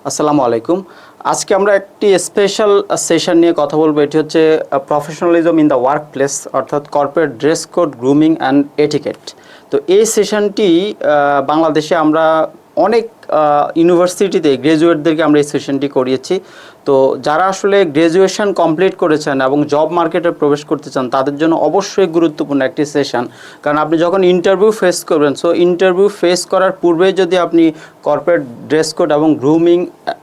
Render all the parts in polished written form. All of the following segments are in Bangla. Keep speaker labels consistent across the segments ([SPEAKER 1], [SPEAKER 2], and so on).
[SPEAKER 1] আসসালামু আলাইকুম। আজকে আমরা একটি স্পেশাল সেশন নিয়ে কথা বলবো। এটি হচ্ছে professionalism in the workplace, অর্থাৎ corporate dress code, grooming and etiquette. তো এই সেশনটি বাংলাদেশে আমরা অনেক ইউনিভার্সিটিতে গ্র্যাজুয়েটদেরকে আমরা এই সেশনটি করিয়েছি। তো যারা আসলে গ্র্যাজুয়েশন কমপ্লিট করেছেন এবং জব মার্কেটে প্রবেশ করতে চান তাদের জন্য অবশ্যই গুরুত্বপূর্ণ একটি সেশন। কারণ আপনি যখন ইন্টারভিউ ফেস করবেন, সো ইন্টারভিউ ফেস করার পূর্বেই যদি আপনি কর্পোরেট ড্রেস কোড এবং গ্রুমিং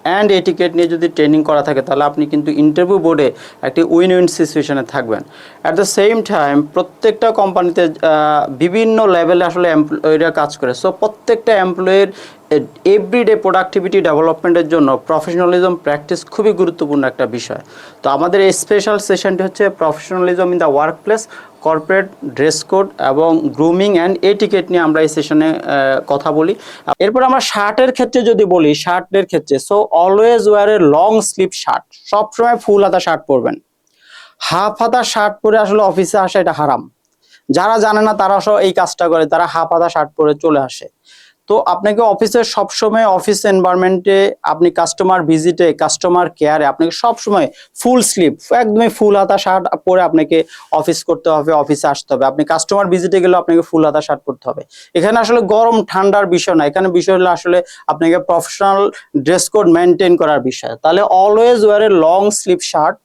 [SPEAKER 1] অ্যান্ড এটিকেট নিয়ে যদি ট্রেনিং করা থাকে তাহলে আপনি কিন্তু ইন্টারভিউ বোর্ডে একটি উইন উইন সিচুয়েশনে থাকবেন। অ্যাট দ্য সেম টাইম প্রত্যেকটা কোম্পানিতে বিভিন্ন লেভেলে আসলে এমপ্লয়িরা কাজ করে। সো প্রত্যেকটা এমপ্লয়ের এভরিডে প্রোডাক্টিভিটি ডেভেলপমেন্টের জন্য প্রফেশনালিজম প্র্যাকটিস খুবই গুরুত্বপূর্ণ একটা বিষয়। তো আমাদের এই স্পেশাল সেশনটি হচ্ছে professionalism in the work place, corporate dress code এবং গ্রুমিং অ্যান্ড এটিকেট নিয়ে আমরা এই সেশনে কথা বলি। এরপর আমরা শার্টের ক্ষেত্রে যদি বলি, শার্টের ক্ষেত্রে so always wear a long sleeve shirt. সবসময় ফুল হাতা শার্ট পরবেন। হাফ হাতা শার্ট পরে আসলে অফিসে আসা এটা হারাম। যারা জানে না তারা সব এই কাজটা করে, তারা হাফ হাতা শার্ট পরে চলে আসে। তো আপনাকে অফিসে সবসময় অফিস এনভায়রনমেন্টে, আপনি কাস্টমার ভিজিটে, কাস্টমার কেয়ারে আপনাকে সবসময় ফুল স্লিভ, একদমই ফুল হাতা শার্ট পরে আপনাকে অফিস করতে হবে, অফিসে আসতে হবে। আপনি কাস্টমার ভিজিটে গেলেও আপনাকে ফুল হাতা শার্ট পরতে হবে। এখানে আসলে গরম ঠান্ডার বিষয় না, এখানে বিষয় হলো আসলে আপনাকে প্রফেশনাল ড্রেস কোড মেনটেন করার বিষয়। তাহলে always wear a long sleeve shirt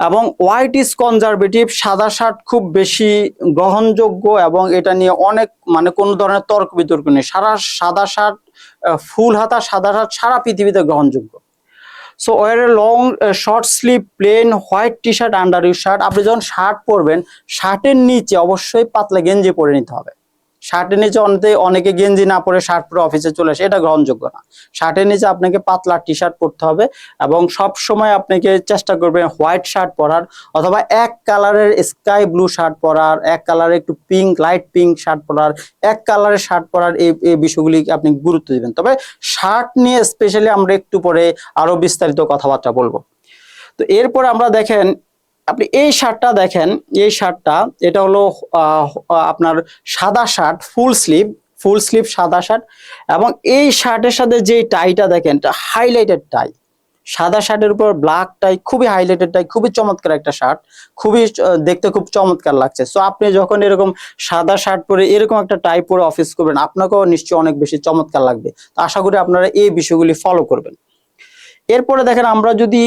[SPEAKER 1] এবং হোয়াইট ইজ কনজারভেটিভ। সাদা শার্ট খুব বেশি গ্রহণযোগ্য এবং এটা নিয়ে অনেক কোনো ধরনের তর্ক বিতর্ক নেই। সাদা শার্ট, ফুল হাতা সাদা শার্ট সারা পৃথিবীতে গ্রহণযোগ্য। So wear a long short sleeve plain white T shirt under your shirt. আপনি যখন শার্ট পরবেন শার্টের নিচে অবশ্যই পাতলা গেঞ্জি পরে নিতে হবে। শার্টের নিচে অনেকে গেঞ্জি না পরে শার্ট পরে অফিসে চলে আসে, এটা গ্রহণযোগ্য না। শার্টের নিচে আপনাকে পাতলা টি শার্ট পরতে হবে এবং সব সময় আপনাকে চেষ্টা করবেন হোয়াইট শার্ট পরার, অথবা এক কালারের স্কাই ব্লু শার্ট পরার, এক কালারের একটু পিঙ্ক, লাইট পিঙ্ক শার্ট পরার, এক কালারের শার্ট পরার। এই বিষয়গুলি আপনি গুরুত্ব দিবেন। তবে শার্ট নিয়ে স্পেশালি আমরা একটু পরে আরো বিস্তারিত কথাবার্তা বলবো। তো এরপর আমরা দেখেন, আপনি এই শার্টটা দেখেন, এই শার্টটা এটা হলো আপনার সাদা শার্ট, ফুল স্লিভ সাদা শার্ট। এবং এই শার্টের সাথে যে টাইটা দেখেন, এটা হাইলাইটেড টাই। সাদা শার্টের উপর ব্ল্যাক টাই, খুবই হাইলাইটেড টাই, খুবই চমৎকার একটা শার্ট, খুবই দেখতে খুব চমৎকার লাগছে। সো আপনি যখন এরকম সাদা শার্ট পরে এরকম একটা টাই পরে অফিস করবেন, আপনাকেও নিশ্চয়ই অনেক বেশি চমৎকার লাগবে। তো আশা করি আপনারা এই বিষয়গুলি ফলো করবেন। এরপরে দেখেন, আমরা যদি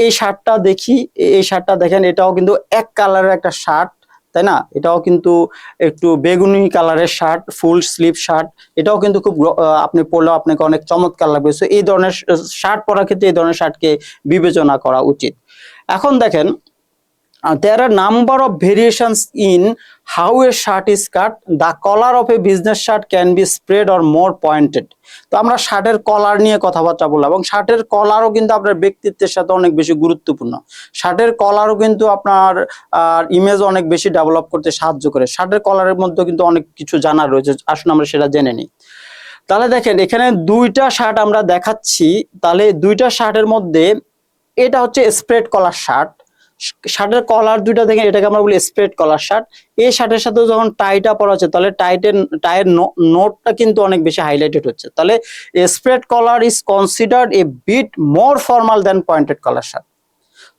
[SPEAKER 1] এই শার্টটা দেখি, এই শার্টটা দেখেন, এটাও কিন্তু এক কালারের একটা শার্ট, তাই না? এটাও কিন্তু একটু বেগুনি কালারের শার্ট, ফুল স্লিভ শার্ট। এটাও কিন্তু খুব আপনি পরলেও আপনাকে অনেক চমৎকার লাগবে। সো এই ধরনের শার্ট পরার ক্ষেত্রে এই ধরনের শার্টকে বিবেচনা করা উচিত। এখন দেখেন, there are number of variations in how a shirt is cut. The collar of a business shirt can be spread or more pointed. তো আমরা শার্টের কলার নিয়ে কথাবার্তা বললাম, এবং শার্টের কলারও কিন্তু আপনার ব্যক্তিত্বের সাথে অনেক বেশি গুরুত্বপূর্ণ। শার্টের কলারও কিন্তু আপনার ইমেজ অনেক বেশি ডেভেলপ করতে সাহায্য করে। শার্টের কলারের মধ্যে কিন্তু অনেক কিছু জানার রয়েছে, আসুন আমরা সেটা জেনে নিই। তাহলে দেখেন, এখানে দুইটা শার্ট আমরা দেখাচ্ছি। তাহলে দুইটা শার্টের মধ্যে এটা হচ্ছে স্প্রেড কলার শার্ট। শার্টের কলার দুইটা দেখেন, এটাকে আমরা বলি স্প্রেড কলার শার্ট। এই শার্টের সাথে যখন টাইটা পরা হচ্ছে তাহলে টাইয়ের নোটটা কিন্তু অনেক বেশি হাইলাইটেড হচ্ছে। তাহলে spread collar is considered a bit more formal than pointed collar shirt.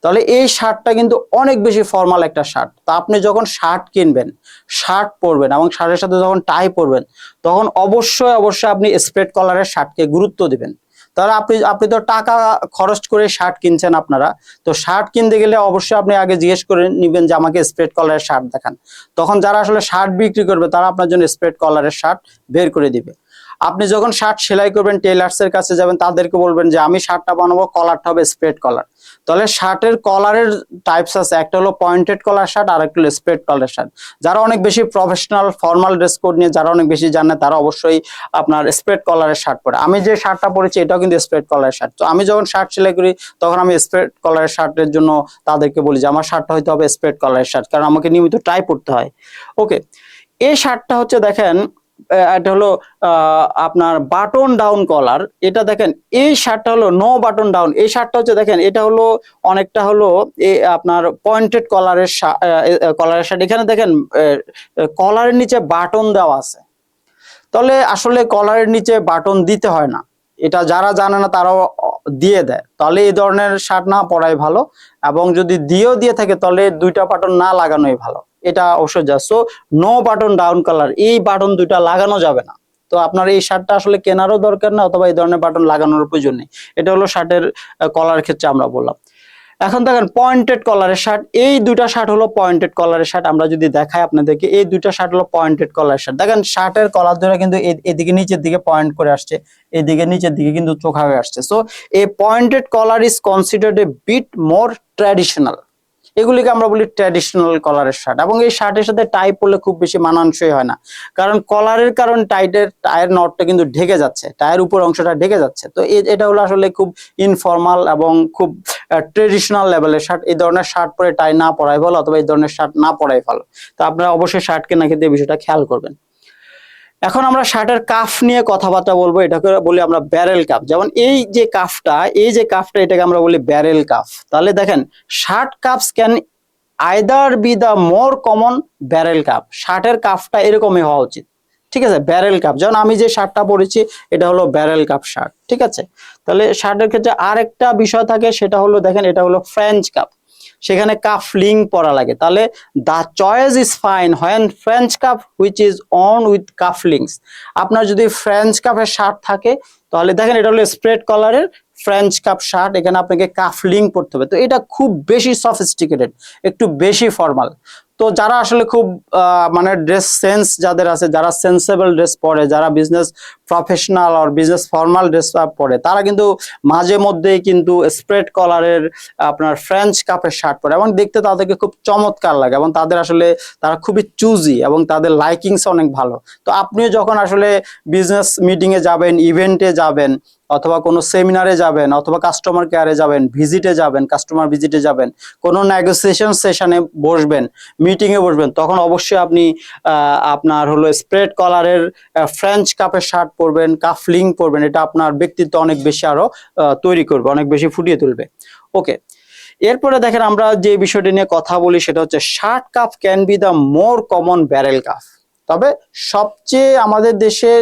[SPEAKER 1] তাহলে এই শার্টটা কিন্তু অনেক বেশি ফর্মাল একটা শার্ট। তা আপনি যখন শার্ট কিনবেন, শার্ট পরবেন এবং শার্টের সাথে যখন টাই পরবেন, তখন অবশ্যই আপনি স্প্রেড কলারের শার্টকে গুরুত্ব দিবেন। তাহলে আপনি তো টাকা খরচ করে শার্ট কিনছেন আপনারা, তো শার্ট কিনতে গেলে অবশ্যই আপনি আগে জিজ্ঞেস করে নিবেন যে আমাকে স্প্রেড কলারের শার্ট দেখান। তখন যারা আসলে শার্ট বিক্রি করবে তারা আপনার জন্য স্প্রেড কলারের শার্ট বের করে দিবে। আপনি যখন শার্ট সেলাই করবেন, টেলার্সের কাছে যাবেন, তাদেরকে বলবেন যে আমি শার্টটা বানাবো, কলারটা হবে স্প্রেড কলার। তাহলে শার্টের কলারের টাইপস আছে, একটা হলো পয়েন্টেড কলার শার্ট আর একটা হলো স্প্রেড কলার শার্ট। যারা অনেক বেশি প্রফেশনাল ফর্মাল ড্রেস কোড নিয়ে যারা অনেক বেশি জানে তারা অবশ্যই আপনার স্প্রেড কলারের শার্ট পরে। আমি যে শার্টটা পরেছি এটাও কিন্তু স্প্রেড কলারের শার্ট। তো আমি যখন শার্ট সেলাই করি তখন আমি স্প্রেড কলারের শার্টের জন্য তাদেরকে বলি যে আমার শার্টটা হয়তো হবে স্প্রেড কলারের শার্ট, কারণ আমাকে নিয়মিত টাই পরতে হয়। ওকে, এই শার্টটা হচ্ছে দেখেন, এটা হলো আপনার বাটন ডাউন কলার। এটা দেখেন, এই শার্টটা হলো নো বাটন ডাউন। এই শার্টটা হচ্ছে দেখেন, এটা হলো অনেকটা হলো আপনার পয়েন্টেড কলারের শার্ট। এখানে দেখেন কলারের নিচে বাটন দেওয়া আছে। তাহলে আসলে কলারের নিচে বাটন দিতে হয় না, এটা যারা জানে না তারাও দিয়ে দেয়, তাহলে এই ধরনের শার্ট না পরাই ভালো। এবং যদি দিয়েও দিয়ে থাকে তাহলে দুইটা বাটন না লাগানোই ভালো, এটা অবশ্যই যা। So no button down collar, এই বাটন দুইটা লাগানো যাবে না। তো আপনার এই শার্টটা আসলে কেনারও দরকার না, অথবা এই ধরনের বাটন লাগানোর প্রয়োজন নেই। এটা হলো শার্টের কলার ক্ষেত্রে আমরা বললাম। এখন দেখেন পয়েন্টেড কলারের শার্ট, এই দুইটা শার্ট হলো পয়েন্টেড কলারের শার্ট। আমরা যদি দেখাই আপনাদেরকে, এই দুইটা শার্ট হলো পয়েন্টেড কলারের শার্ট। দেখেন শার্টের কলার ধরে কিন্তু এদিকে নিচের দিকে পয়েন্ট করে আসছে, এদিকে নিচের দিকে কিন্তু চোখা হয়ে আসছে। সো এই pointed collar is considered a bit more traditional, এগুলিকে আমরা বলি ট্র্যাডিশনাল কলারের শার্ট। এবং এই শার্টের সাথে টাই পরলে খুব বেশি মানানসই হয় না, কারণ কলারের কারণ টায়ের নটটা কিন্তু ঢেকে যাচ্ছে, টায়ের উপর অংশটা ঢেকে যাচ্ছে। তো এটা হলো আসলে খুব ইনফর্মাল এবং খুব ট্রেডিশনাল লেভেলের শার্ট। এই ধরনের শার্ট পরে টাই না পরাই ভালো, অথবা এই ধরনের শার্ট না পরাই ভালো। তো আপনারা অবশ্যই শার্ট কেনার ক্ষেত্রে এই বিষয়টা খেয়াল করবেন। এখন আমরা শার্টের কাফ নিয়ে কথাবার্তা বলবো, এটাকে বলি আমরা ব্যারেল কাফ। যেমন এই যে কাফটা, এটাকে আমরা বলি ব্যারেল কাফ। তাহলে দেখেন shirt cuffs can either be the more common barrel cuff, শার্টের কাফটা এরকমই হওয়া উচিত, ঠিক আছে, ব্যারেল কাপ। যেমন আমি যে শার্টটা পরেছি এটা হলো ব্যারেল কাপ শার্ট, ঠিক আছে। তাহলে শার্টের ক্ষেত্রে আরেকটা বিষয় থাকে, সেটা হলো দেখেন এটা হলো ফ্রেঞ্চ কাপ, সেখানে কাফ লিং পরা লাগে। তাহলে the choice is fine when French cuff which is on with cuff links. আপনার যদি ফ্রেঞ্চ কাপের শার্ট থাকে তাহলে দেখেন এটা হলো স্প্রেড কলারের ফ্রেঞ্চ কাপ শার্ট, এখানে আপনাকে কাফ লিং পড়তে হবে। তো এটা খুব বেশি সফিস্টিকেটেড, একটু বেশি ফর্মাল। তো যারা আসলে খুব মানে ড্রেস সেন্স যাদের আছে, যারা সেন্সেবল ড্রেস পরে, যারা বিজনেস প্রফেশনাল আর বিজনেস ফর্মাল ড্রেস পরে, তারা কিন্তু মাঝে মধ্যেই কিন্তু স্প্রেড কলারের আপনার ফ্রেঞ্চ কাপের শার্ট পরে, এবং দেখতে তাদেরকে খুব চমৎকার লাগে, এবং তাদের আসলে তারা খুবই চুজি এবং তাদের লাইকিংস অনেক ভালো। তো আপনিও যখন আসলে বিজনেস মিটিং এ যাবেন, ইভেন্টে যাবেন, অথবা কোনো সেমিনারে যাবেন, অথবা কাস্টমার কেয়ারে যাবেন, ভিজিটে যাবেন, কাস্টমার ভিজিটে যাবেন, কোনো নেগোসিয়েশন সেশনে বসবেন, মিটিং এ বসবেন, তখন অবশ্যই আপনি আপনার হলো স্প্রেড কলারের ফ্রেঞ্চ কাপের শার্ট পরবেন, কাফলিং পরবেন। এটা আপনার ব্যক্তিত্ব অনেক বেশি আরো তৈরি করবে, অনেক বেশি ফুটিয়ে তুলবে। ওকে, এরপরে দেখেন আমরা যে বিষয়টি নিয়ে কথা বলি সেটা হচ্ছে shirt calf can be the more common barrel calf. তবে সবচেয়ে আমাদের দেশের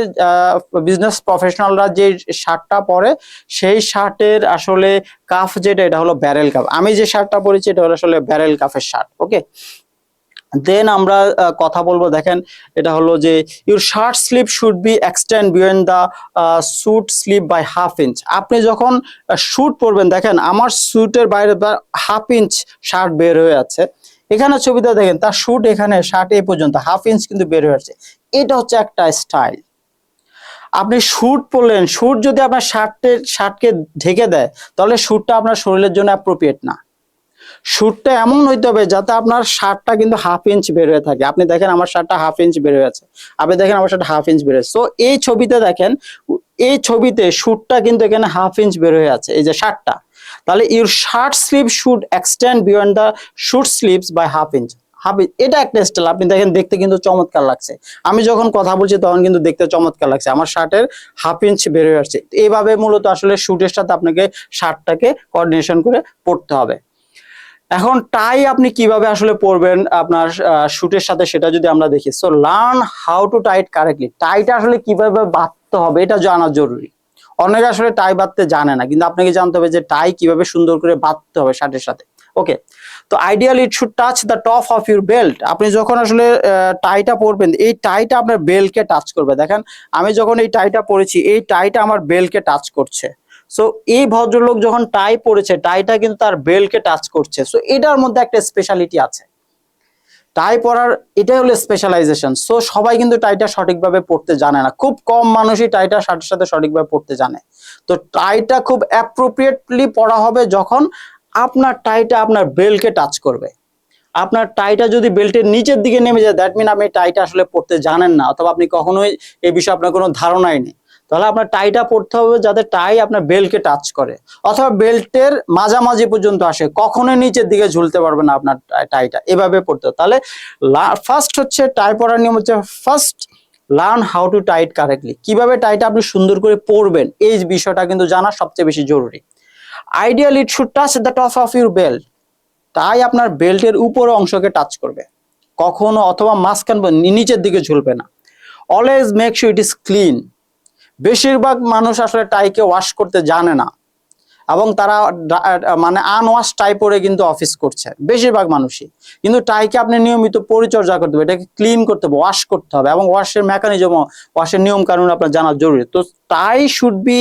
[SPEAKER 1] বিজনেস প্রফেশনালরা যে শার্টটা পরে সেই শার্টের আসলে কাফ যেটা, এটা হলো ব্যারেল কাফ। আমি যে শার্টটা পরেছি এটা হলো আসলে ব্যারেল কাফের শার্ট। ওকে, দেন আমরা কথা বলবো, দেখেন এটা হলো যে your shirt sleeve should be extend beyond the suit sleeve by half inch. আপনি যখন স্যুট পরবেন, দেখেন আমার স্যুটের বাইরে হাফ ইঞ্চ শার্ট বের হয়ে আছে, এখানে ছবিতে দেখেন তার স্যুট এখানে শার্ট এই পর্যন্ত হাফ ইঞ্চ কিন্তু বের হয়ে আছে। এটা হচ্ছে একটা স্টাইল। আপনি স্যুট পরলেন, স্যুট যদি আপনার শার্টকে ঢেকে দেয় তাহলে স্যুটটা আপনার শরীরের জন্য অ্যাপ্রোপ্রিয়েট না। স্যুটটা এমন হইতে হবে যাতে আপনার শার্টটা কিন্তু হাফ ইঞ্চ বের হয়ে থাকে। আপনি দেখেন আমার শার্টটা হাফ ইঞ্চ বের হয়ে আছে, আপনি দেখেন আমার শার্ট হাফ ইঞ্চ বের হয়েছে। সো এই ছবিতে দেখেন, এই ছবিতে স্যুটটা কিন্তু এখানে হাফ ইঞ্চ বের হয়ে আছে, এই যে শার্টটা। তাহলে your shirt sleeve should extend beyond the suit sleeves by half inch. এটা একটা স্টাইল। আপনি দেখেন দেখতে কিন্তু চমৎকার লাগছে, আমি যখন কথা বলছি তখন কিন্তু দেখতে চমৎকার লাগছে, আমার শার্টের হাফ ইঞ্চ বের হয়ে আসছে। এইভাবে মূলত আসলে স্যুটের সাথে আপনাকে শার্টটাকে কোঅর্ডিনেশন করে পড়তে হবে। এখন টাই আপনি কিভাবে আসলে পরবেন আপনার শুটের সাথে, সেটা যদি আমরা দেখি, so learn how to tie it correctly. টাইটা আসলে কিভাবে বাঁধতে হবে এটা জানা জরুরি। অনেকে আসলে টাই বাঁধতে জানে না, কিন্তু আপনাকে জানতে হবে যে টাই কিভাবে সুন্দর করে বাঁধতে হবে শার্টের সাথে। ওকে, তো ideally it should touch the top of your belt. আপনি যখন আসলে টাইটা পরবেন, এই টাইটা আপনার বেল্টকে টাচ করবে। দেখেন আমি যখন এই টাইটা পরেছি, এই টাইটা আমার বেল্টকে টাচ করছে। সো এই ভদ্রলোক যখন টাই পরেছে, টাইটা কিন্তু তার বেল্টকে টাচ করছে। সো এটার মধ্যে একটা স্পেশালিটি আছে, টাই পরার এটাই হলো স্পেশালাইজেশন। সো সবাই কিন্তু টাইটা সঠিকভাবে পড়তে জানে না, খুব কম মানুষই টাইটা শার্টের সাথে সঠিকভাবে পড়তে জানে। তো টাইটা খুব অ্যাপ্রোপ্রিয়েটলি পরা হবে যখন আপনার টাইটা আপনার বেল্টকে টাচ করবে। আপনার টাইটা যদি বেল্টের নিচের দিকে নেমে যায়, দ্যাট মিন আপনি টাইটা আসলে পড়তে জানেন না, অথবা আপনি কখনোই এই বিষয়ে আপনার কোনো ধারণাই নেই। তাহলে আপনার টাইটা পড়তে হবে যাতে টাই আপনার বেল্টকে টাচ করে, অথবা বেল্টের মাঝামাঝি পর্যন্ত আসে, কখনোই নিচের দিকে ঝুলতে পারবে না আপনার টাইটা, এভাবে পড়তে হবে। তাহলে ফার্স্ট হচ্ছে টাই পরার নিয়ম হচ্ছে, first learn how to tie it correctly. কিভাবে টাইটা আপনি সুন্দর করে পরবেন এই বিষয়টা কিন্তু জানা সবচেয়ে বেশি জরুরি। Ideally it should touch the top of your belt. Tie আপনার বেল্টের উপর অংশকে টাচ করবে, কখনো অথবা মাঝখান নিচের দিকে ঝুলবে না। Always make sure it is clean. বেশিরভাগ মানুষ আসলে টাইকে ওয়াশ করতে জানে না, এবং তারা মানে আনওয়াশ টাই পরে কিন্তু অফিস করছে বেশিরভাগ মানুষই। কিন্তু টাইকে আপনি নিয়মিত পরিচর্যা করতে হবে, এটাকে ক্লিন করতে হবে, ওয়াশ করতে হবে, এবং ওয়াশের মেকানিজম, ওয়াশের নিয়ম কানুন আপনার জানা জরুরি। তো tie should be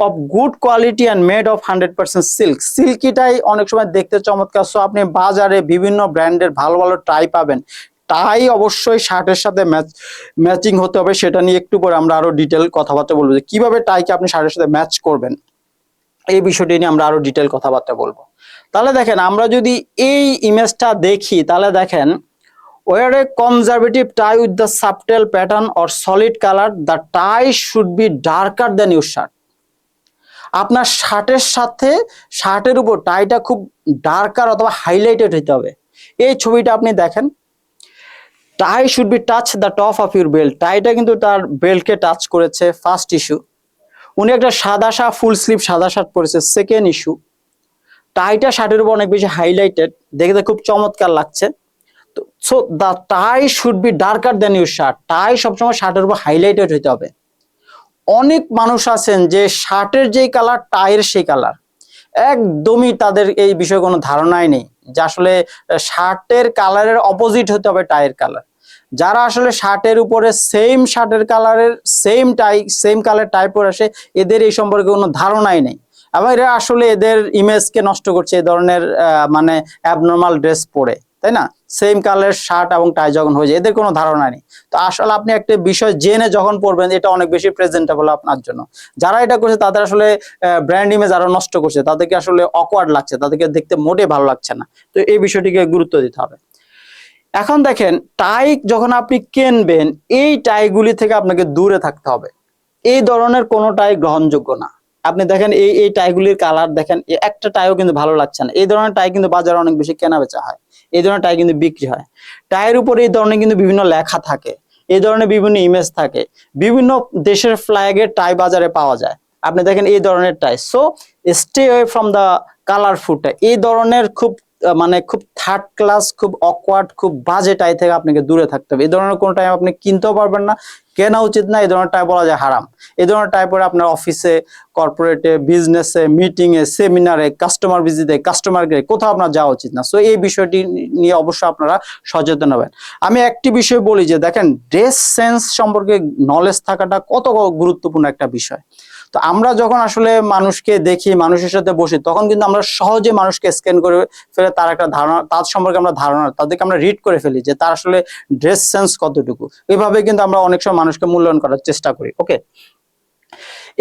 [SPEAKER 1] of good quality and made of 100% silk. Silky tie অনেক সময় দেখতে চমৎকার, সো আপনি বাজারে বিভিন্ন ব্র্যান্ডের ভালো ভালো টাই পাবেন। টাই অবশ্যই শার্টের সাথে ম্যাচিং হতে হবে, সেটা নিয়ে একটু পরে আমরা আরো ডিটেল কথাবার্তা বলবো যে কিভাবে টাইকে আপনি শার্টের সাথে ম্যাচ করবেন, এই বিষয়টি নিয়ে আমরা আরো ডিটেল কথাবার্তা বলবো। তাহলে দেখেন, আমরা যদি এই ইমেজটা দেখি তাহলে দেখেন, wear a conservative tie with the subtle pattern or solid color, the tie should be darker than your shirt. আপনার শার্টের সাথে, শার্টের উপর টাইটা খুব ডার্কার অথবা হাইলাইটেড হতে হবে। এই ছবিটা আপনি দেখেন, tie should be touch the top of your belt. টাইটা কিন্তু তার বেল্টকে টাচ করেছে, ফার্স্ট ইস্যু। উনি একটা সাদা শার্ট, ফুল স্লিভ সাদা শার্ট পরেছে, সেকেন্ড ইস্যু। টাইটা শার্টের উপর অনেক বেশি হাইলাইটেড, দেখতে খুব চমৎকার লাগছে। তো so the tie should be darker than your shirt. Tie সবসময় শার্টের উপর হাইলাইটেড হতে হবে। অনেক মানুষ আছেন যে শার্টের যেই কালার টাইয়ের সেই কালার, একদমই তাদের এই বিষয়ে কোনো ধারণাই নেই যে আসলে শার্টের কালারের অপোজিট হতে হবে টাইয়ের কালার। যারা আসলে শার্টের উপরে সেম শার্টের কালারের সেম টাই, সেম কালার টাই পরে আসে, এদের এই সম্পর্কে কোনো ধারণাই নেই, এবং এরা আসলে এদের ইমেজকে নষ্ট করছে এই ধরনের মানে অ্যাবনর্মাল ড্রেস পরে, তাই না? সেম কালার শার্ট এবং টাই যখন হয়ে যায়, এদের কোনো ধারণা নেই। তো আসলে আপনি একটা বিষয় জেনে যখন পড়বেন, এটা অনেক বেশি প্রেজেন্টেবল আপনার জন্য। যারা এটা করছে তাদের আসলে ব্র্যান্ড ইমেজ আরো নষ্ট করছে, তাদেরকে আসলে অকওয়ার্ড লাগছে, তাদেরকে দেখতে মোটেই ভালো লাগছে না। তো এই বিষয়টিকে গুরুত্ব দিতে হবে। এখন দেখেন, টাই যখন আপনি কিনবেন, এই টাইগুলি থেকে আপনাকে দূরে থাকতে হবে। এই ধরনের কোনো টাই গ্রহণযোগ্য না। আপনি দেখেন এই টাইগুলির কালার দেখেন, একটা টাইও কিন্তু ভালো লাগছে না। এই ধরনের টাই কিন্তু বাজারে অনেক বেশি কেনা বেচা হয়, এই ধরনের টাই কিন্তু বিক্রি হয়। টাইয়ের উপরে এই ধরনের কিন্তু বিভিন্ন লেখা থাকে, এই ধরনের বিভিন্ন ইমেজ থাকে, বিভিন্ন দেশের ফ্ল্যাগের টাই বাজারে পাওয়া যায়। আপনি দেখেন এই ধরনের tie. So stay away from the colourful tie. এই ধরনের খুব মানে খুব থার্ড ক্লাস, খুব অকওয়ার্ড, খুব বাজে টাই থেকে আপনাকে দূরে থাকতে হবে। এই ধরনের কোনো টাই আপনি কিনতেও পারবেন না, কেনা উচিত না। এই ধরনের টাই বলা যায় হারাম। এই ধরনের টাই পরে আপনার অফিসে, কর্পোরেটে, বিজনেসে, মিটিংয়ে, সেমিনারে, কাস্টমার ভিজিটে, কাস্টমার কেয়ারে কোথাও আপনার যাওয়া উচিত না। সো এই বিষয়টি নিয়ে অবশ্যই আপনারা সচেতন হবেন। আমি একটি বিষয় বলি যে দেখেন, ড্রেস সেন্স সম্পর্কে নলেজ থাকাটা কত গুরুত্বপূর্ণ একটা বিষয়। তো আমরা যখন আসলে মানুষকে দেখি, মানুষের সাথে বসি, তখন কিন্তু আমরা সহজে মানুষকে স্ক্যান করে ফেলে তার একটা ধারণা, তার সম্পর্কে আমরা ধারণা, তাদেরকে আমরা রিড করে ফেলি যে তার আসলে ড্রেস সেন্স কতটুকু। এইভাবে কিন্তু আমরা অনেক সময় মানুষকে মূল্যায়ন করার চেষ্টা করি। ওকে,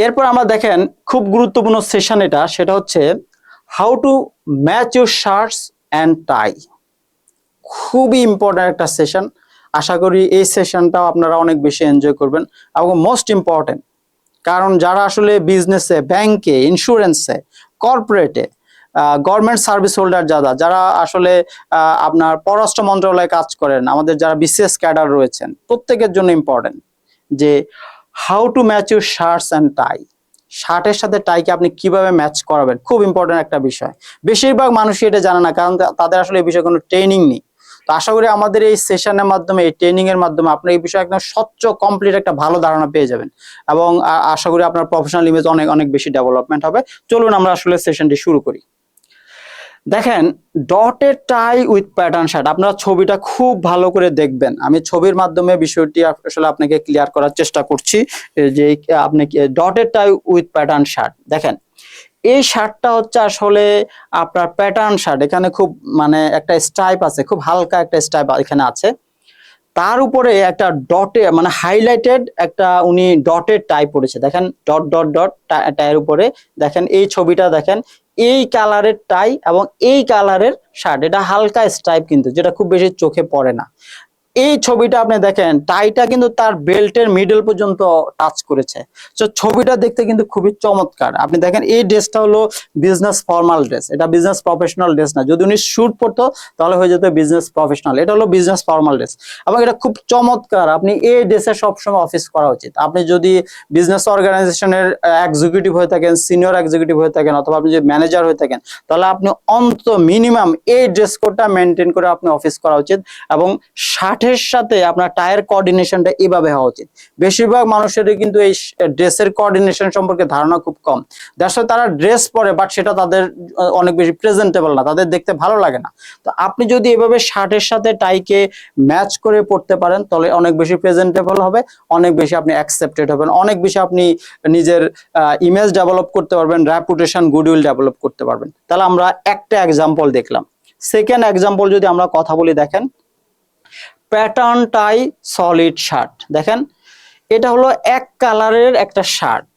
[SPEAKER 1] এরপর আমরা দেখেন খুব গুরুত্বপূর্ণ সেশন এটা, সেটা হচ্ছে how to match your shirts and tie. খুবই ইম্পর্টেন্ট একটা সেশন। আশা করি এই সেশনটাও আপনারা অনেক বেশি এনজয় করবেন, এবং মোস্ট ইম্পর্টেন্ট। কারণ যারা আসলে বিজনেসে, ব্যাংকে, ইন্স্যুরেন্সে, কর্পোরেটে, গভর্নমেন্ট সার্ভিস হোল্ডার, যারা আসলে আপনার পররাষ্ট্র মন্ত্রণালয়ে কাজ করেন, আমাদের যারা বিসিএস ক্যাডার রয়েছেন, প্রত্যেকের জন্য ইম্পর্টেন্ট যে how to match your shirts and tie. শার্টের সাথে টাইকে আপনি কিভাবে ম্যাচ করাবেন, খুব ইম্পর্টেন্ট একটা বিষয়। বেশিরভাগ মানুষই এটা জানে না, কারণ তাদের আসলে এই বিষয়ে কোনো ট্রেনিং নেই। তো আশা করি আমাদের এই সেশনের মাধ্যমে, এই ট্রেনিং এর মাধ্যমে আপনি এই বিষয়ে একদম স্বচ্ছ, কমপ্লিট একটা ভালো ধারণা পেয়ে যাবেন, এবং আশা করি আপনার প্রফেশনাল ইমেজ অনেক অনেক বেশি ডেভেলপমেন্ট হবে। চলুন আমরা আসলে সেশনটি শুরু করি। দেখেন, dotted tie with pattern shirt. আপনারা ছবিটা খুব ভালো করে দেখবেন। আমি ছবির মাধ্যমে বিষয়টি আসলে আপনাকে ক্লিয়ার করার চেষ্টা করছি যে আপনি dotted tie with pattern shirt দেখেন। এই শার্টটা হচ্ছে আসলে আপনার প্যাটার্ন শার্ট। এখানে খুব মানে একটা স্ট্রাইপ আছে, খুব হালকা একটা স্ট্রাইপ এখানে আছে। তার উপরে একটা ডটে মানে হাইলাইটেড একটা উনি ডটের টাই পড়েছে। দেখেন ডট ডট ডট টাইয়ের উপরে দেখেন এই ছবিটা দেখেন, এই কালারের টাই এবং এই কালারের শার্ট। এটা হালকা স্ট্রাইপ কিন্তু, যেটা খুব বেশি চোখে পড়ে না। এই ছবিটা আপনি দেখেন, টাইটা কিন্তু তার বেল্টের মিডল পর্যন্ত টাচ করেছে। তো ছবিটা দেখতে কিন্তু খুবই চমৎকার। আপনি দেখেন এই ড্রেসটা হলো বিজনেস ফর্মাল ড্রেস, এটা বিজনেস প্রফেশনাল ড্রেস না। যদি উনি শুট পরতো তাহলে হয়ে যেত বিজনেস প্রফেশনাল। এটা হলো বিজনেস ফর্মাল ড্রেস, এবং এটা খুব চমৎকার। আপনি এই ড্রেসে সবসময় অফিস করা উচিত। আপনি যদি বিজনেস অর্গানাইজেশনের এক্সিকিউটিভ হয়ে থাকেন, সিনিয়র এক্সিকিউটিভ হয়ে থাকেন, অথবা আপনি যদি ম্যানেজার হয়ে থাকেন, তাহলে আপনি অন্তত মিনিমাম এই ড্রেস কোডটা মেনটেন করে আপনি অফিস করা উচিত। এবং শার্টের শার্টের সাথে আপনার টায়ের কোঅর্ডিনেশনটা এভাবে হওয়া উচিত। বেশিরভাগ মানুষেরই কিন্তু এই ড্রেসের কোঅর্ডিনেশন সম্পর্কে ধারণা খুব কম। দ্যাটস তারা ড্রেস পরে বাট সেটা তাদের অনেক বেশি প্রেজেন্টেবল না, তাদের দেখতে ভালো লাগে না। তো আপনি যদি এভাবে শার্টের সাথে টাইকে ম্যাচ করে পড়তে পারেন তাহলে অনেক বেশি প্রেজেন্টেবল হবে, অনেক বেশি আপনি অ্যাকসেপ্টেড হবেন, অনেক বেশি আপনি নিজের ইমেজ ডেভেলপ করতে পারবেন, রেপুটেশন গুডউইল ডেভেলপ করতে পারবেন। তাহলে আমরা একটা এক্সাম্পল দেখলাম। সেকেন্ড এক্সাম্পল যদি আমরা কথা বলি, দেখেন প্যাটার্ন টাই সলিড শার্ট। দেখেন এটা হলো এক কালারের একটা শার্ট,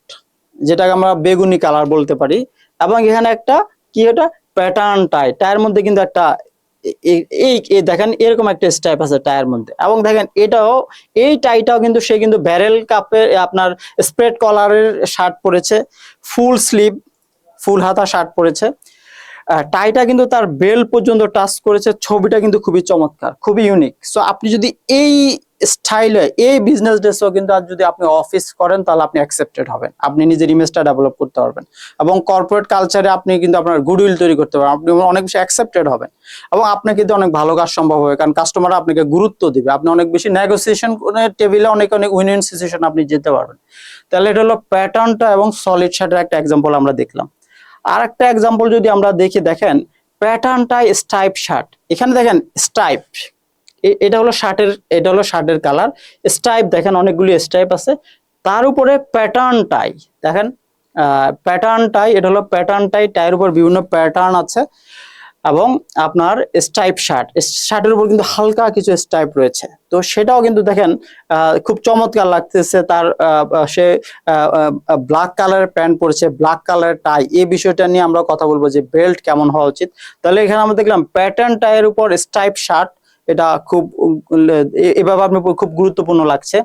[SPEAKER 1] যেটাকে আমরা বেগুনি কালার বলতে পারি, এবং এখানে একটা কি, এটা প্যাটার্ন টাই, টাইয়ের মধ্যে কিন্তু একটা এই দেখেন এরকম একটা স্টাইপ আছে টাইয়ের মধ্যে। এবং দেখেন এটাও, এই টাইটাও কিন্তু সে কিন্তু ব্যারেল কাপের আপনার স্প্রেড কলারের শার্ট পরেছে, ফুল স্লিভ ফুল হাতা শার্ট পরেছে, টাইটা কিন্তু তার বেল্ট পর্যন্ত টাচ করেছে। ছবিটা কিন্তু খুবই চমৎকার, খুবই ইউনিক। সো আপনি যদি এই স্টাইলে এই বিজনেস ড্রেসও কিন্তু আজ যদি আপনি অফিস করেন তাহলে আপনি অ্যাকসেপ্টেড হবেন, আপনি নিজের ইমেজটা ডেভেলপ করতে পারবেন, এবং কর্পোরেট কালচারে আপনি কিন্তু আপনার গুডউইল তৈরি করতে পারবেন, আপনি অনেক বেশি অ্যাকসেপ্টেড হবেন, এবং আপনার কিন্তু অনেক ভালো কাজ সম্ভব হবে, কারণ কাস্টমার আপনাকে গুরুত্ব দিবে, আপনি অনেক বেশি নেগোসিয়েশন টেবিলে অনেক অনেক উইন উইন সিচুয়েশন আপনি যেতে পারবেন। তাহলে এটা হলো প্যাটার্নটা এবং সলিড শার্টের একটা এক্সাম্পল আমরা দেখলাম। আর একটা এক্সাম্পল যদি আমরা দেখি, দেখেন প্যাটার্নটাই স্টাইপ শার্ট। এখানে দেখেন স্টাইপ, এটা হলো শার্টের, এটা হলো শার্টের কালার, স্টাইপ দেখেন অনেকগুলি স্টাইপ আছে, তার উপরে প্যাটার্ন টাই। দেখেন প্যাটার্ন টাই, এটা হলো প্যাটার্ন টাই, টাইয়ের উপর বিভিন্ন প্যাটার্ন আছে, এবং আপনার স্টাইপ শার্ট, শার্টের উপর কিন্তু হালকা কিছু স্টাইপ রয়েছে। তো সেটাও কিন্তু দেখেন খুব চমৎকার লাগতেছে। তার সে ব্ল্যাক কালারের প্যান্ট পরেছে, ব্ল্যাক কালারের টাই। এই বিষয়টা নিয়ে আমরা কথা বলবো যে বেল্ট কেমন হওয়া উচিত। তাহলে এখানে আমরা দেখলাম প্যাটার্ন টাইয়ের উপর স্টাইপ শার্ট, এটা খুব এভাবে আপনি খুব গুরুত্বপূর্ণ লাগছে।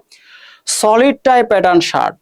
[SPEAKER 1] সলিড টাই প্যাটার্ন শার্ট,